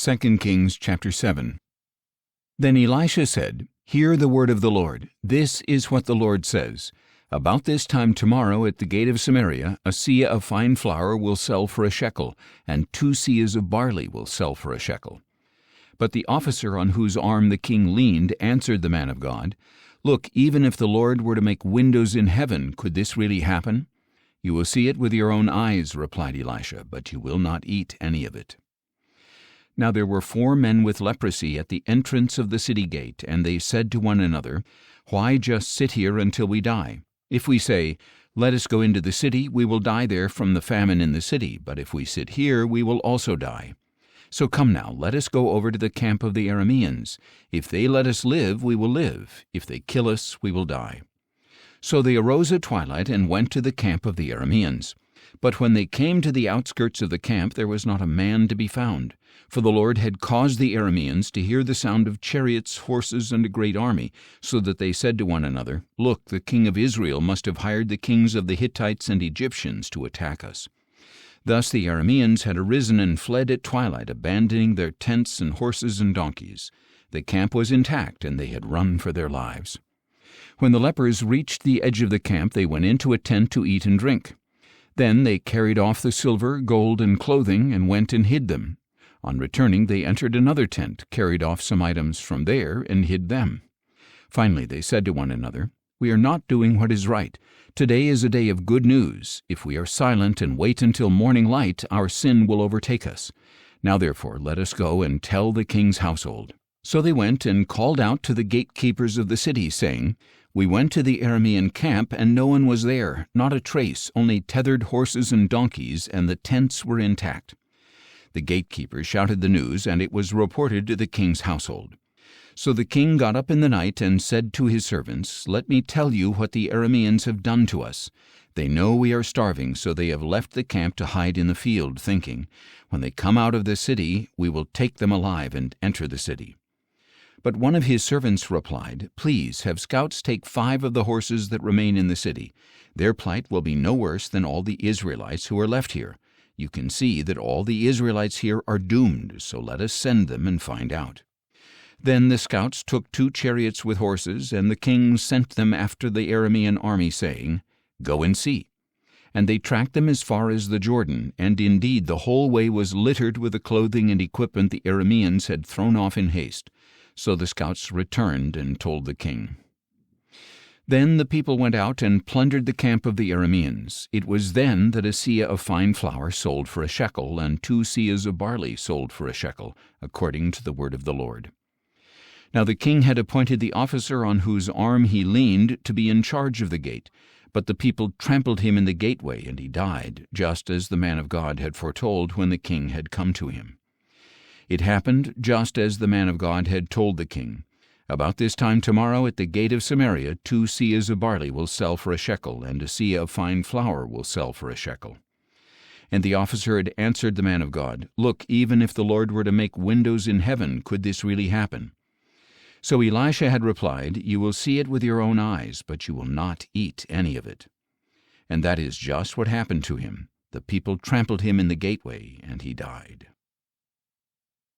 2 Kings chapter 7. Then Elisha said, "Hear the word of the Lord. This is what the Lord says. About this time tomorrow at the gate of Samaria, a seah of fine flour will sell for a shekel, and 2 seahs of barley will sell for a shekel." But the officer on whose arm the king leaned answered the man of God, "Look, even if the Lord were to make windows in heaven, could this really happen?" "You will see it with your own eyes," replied Elisha, "but you will not eat any of it." Now there were 4 men with leprosy at the entrance of the city gate, and they said to one another, "Why just sit here until we die? If we say, 'Let us go into the city,' we will die there from the famine in the city, but if we sit here, we will also die. So come now, let us go over to the camp of the Arameans. If they let us live, we will live. If they kill us, we will die." So they arose at twilight and went to the camp of the Arameans. But when they came to the outskirts of the camp, there was not a man to be found. For the Lord had caused the Arameans to hear the sound of chariots, horses, and a great army, so that they said to one another, "Look, the king of Israel must have hired the kings of the Hittites and Egyptians to attack us." Thus the Arameans had arisen and fled at twilight, abandoning their tents and horses and donkeys. The camp was intact, and they had run for their lives. When the lepers reached the edge of the camp, they went into a tent to eat and drink. Then they carried off the silver, gold, and clothing, and went and hid them. On returning, they entered another tent, carried off some items from there, and hid them. Finally they said to one another, "We are not doing what is right. Today is a day of good news. If we are silent and wait until morning light, our sin will overtake us. Now therefore let us go and tell the king's household." So they went and called out to the gatekeepers of the city, saying, "We went to the Aramean camp, and no one was there, not a trace, only tethered horses and donkeys, and the tents were intact." The gatekeepers shouted the news, and it was reported to the king's household. So the king got up in the night and said to his servants, "Let me tell you what the Arameans have done to us. They know we are starving, so they have left the camp to hide in the field, thinking, 'When they come out of the city, we will take them alive and enter the city.'" But one of his servants replied, "Please have scouts take 5 of the horses that remain in the city. Their plight will be no worse than all the Israelites who are left here. You can see that all the Israelites here are doomed, so let us send them and find out." Then the scouts took 2 chariots with horses, and the king sent them after the Aramean army, saying, "Go and see." And they tracked them as far as the Jordan, and indeed the whole way was littered with the clothing and equipment the Arameans had thrown off in haste. So the scouts returned and told the king. Then the people went out and plundered the camp of the Arameans. It was then that a seah of fine flour sold for a shekel, and 2 seahs of barley sold for a shekel, according to the word of the Lord. Now the king had appointed the officer on whose arm he leaned to be in charge of the gate, but the people trampled him in the gateway, and he died, just as the man of God had foretold when the king had come to him. It happened just as the man of God had told the king. About this time tomorrow at the gate of Samaria 2 seahs of barley will sell for a shekel, and a seah of fine flour will sell for a shekel. And the officer had answered the man of God, "Look, even if the Lord were to make windows in heaven, could this really happen?" So Elisha had replied, "You will see it with your own eyes, but you will not eat any of it." And that is just what happened to him. The people trampled him in the gateway, and he died.